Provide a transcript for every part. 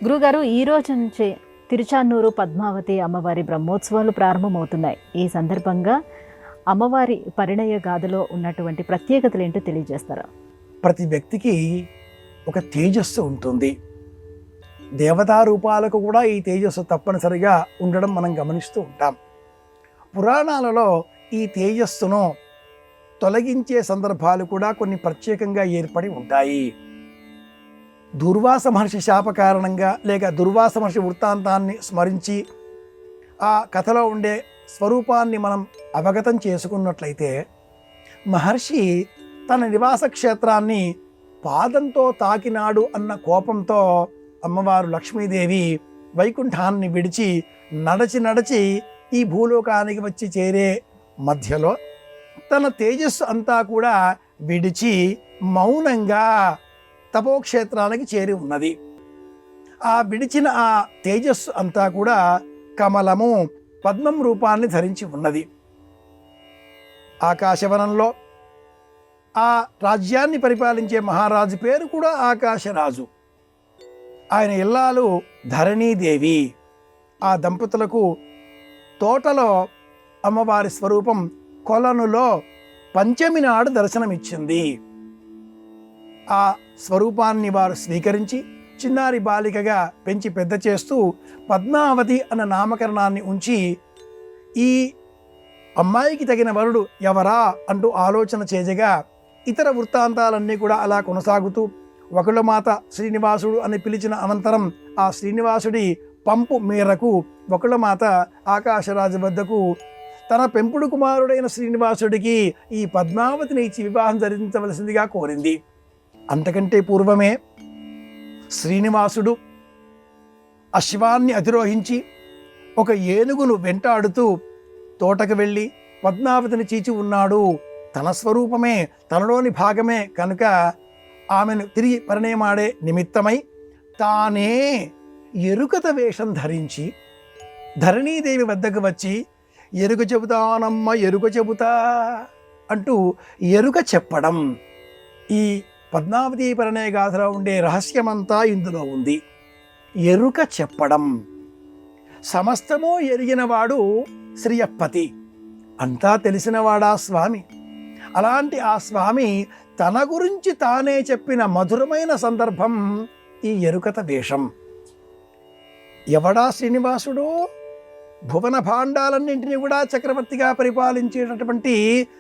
గురుగారు, ఈ రోజు నుంచే తిరుచానూరు పద్మావతి అమ్మవారి బ్రహ్మోత్సవాలు ప్రారంభమవుతున్నాయి. ఈ సందర్భంగా అమ్మవారి పరిణయ గాథలో ఉన్నటువంటి ప్రత్యేకతలు ఏంటో తెలియజేస్తారా? ప్రతి వ్యక్తికి ఒక తేజస్సు ఉంటుంది. దేవతా రూపాలకు కూడా ఈ తేజస్సు తప్పనిసరిగా ఉండడం మనం గమనిస్తూ ఉంటాం. పురాణాలలో ఈ తేజస్సును తొలగించే సందర్భాలు కూడా కొన్ని ప్రత్యేకంగా ఏర్పడి ఉంటాయి. దుర్వాస మహర్షి శాప కారణంగా లేక దుర్వాస మహర్షి వృత్తాంతాన్ని స్మరించి ఆ కథలో ఉండే స్వరూపాన్ని మనం అవగతం చేసుకున్నట్లయితే, మహర్షి తన నివాస క్షేత్రాన్ని పాదంతో తాకినాడు అన్న కోపంతో అమ్మవారు లక్ష్మీదేవి వైకుంఠాన్ని విడిచి నడచి ఈ భూలోకానికి వచ్చి చేరే మధ్యలో తన తేజస్సు అంతా కూడా విడిచి మౌనంగా తపోక్షేత్రానికి చేరి ఉన్నది. ఆ విడిచిన ఆ తేజస్సు అంతా కూడా కమలము, పద్మం రూపాన్ని ధరించి ఉన్నది. ఆకాశవనంలో ఆ రాజ్యాన్ని పరిపాలించే మహారాజు పేరు కూడా ఆకాశరాజు. ఆయన ఇల్లాలు ధరణీదేవి. ఆ దంపతులకు తోటలో అమ్మవారి స్వరూపం కొలనులో పంచమి నాడు దర్శనమిచ్చింది. ఆ స్వరూపాన్ని వారు స్వీకరించి చిన్నారి బాలికగా పెంచి పెద్ద చేస్తూ పద్మావతి అన్న నామకరణాన్ని ఉంచి, ఈ అమ్మాయికి తగిన వరుడు ఎవరా అంటూ ఆలోచన చేయగా ఇతర వృత్తాంతాలన్నీ కూడా అలా కొనసాగుతూ వకుళమాత శ్రీనివాసుడు అని పిలిచిన అనంతరం ఆ శ్రీనివాసుడి పంపు మేరకు వకుళమాత ఆకాశరాజు వద్దకు తన పెంపుడు కుమారుడైన శ్రీనివాసుడికి ఈ పద్మావతిని ఇచ్చి వివాహం జరిపించవలసిందిగా కోరింది. అంతకంటే పూర్వమే శ్రీనివాసుడు అశ్వాన్ని అధిరోహించి ఒక ఏనుగును వెంటాడుతూ తోటకు వెళ్ళి పద్మావతిని చీచి ఉన్నాడు. తన స్వరూపమే, తనలోని భాగమే కనుక ఆమెను తిరిగి పరిణయమాడే నిమిత్తమై తానే ఎరుకత వేషం ధరించి ధరణీదేవి వద్దకు వచ్చి ఎరుక చెబుతానమ్మ ఎరుక చెబుతా అంటూ ఎరుక చెప్పడం. ఈ పద్మావతి పరిణయ గాథలో ఉండే రహస్యమంతా ఇందులో ఉంది. ఎరుక చెప్పడం. సమస్తము ఎరిగినవాడు శ్రీయప్పతి, అంతా తెలిసినవాడా స్వామి. అలాంటి ఆ స్వామి తన గురించి తానే చెప్పిన మధురమైన సందర్భం ఈ ఎరుకత వేషం. ఎవడా శ్రీనివాసుడు? భువన భాండాలన్నింటినీ కూడా చక్రవర్తిగా పరిపాలించేటటువంటి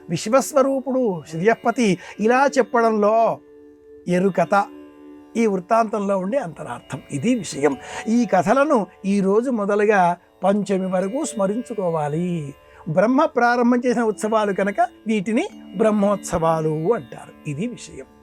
విశ్వస్వరూపుడు శ్రీయప్పతి. ఇలా చెప్పడంలో ఎరుకత ఈ వృత్తాంతంలో ఉండే అంతరార్థం. ఇది విషయం. ఈ కథలను ఈరోజు మొదలుగా పంచమి వరకు స్మరించుకోవాలి. బ్రహ్మ ప్రారంభం చేసిన ఉత్సవాలు కనుక వీటిని బ్రహ్మోత్సవాలు అంటారు. ఇది విషయం.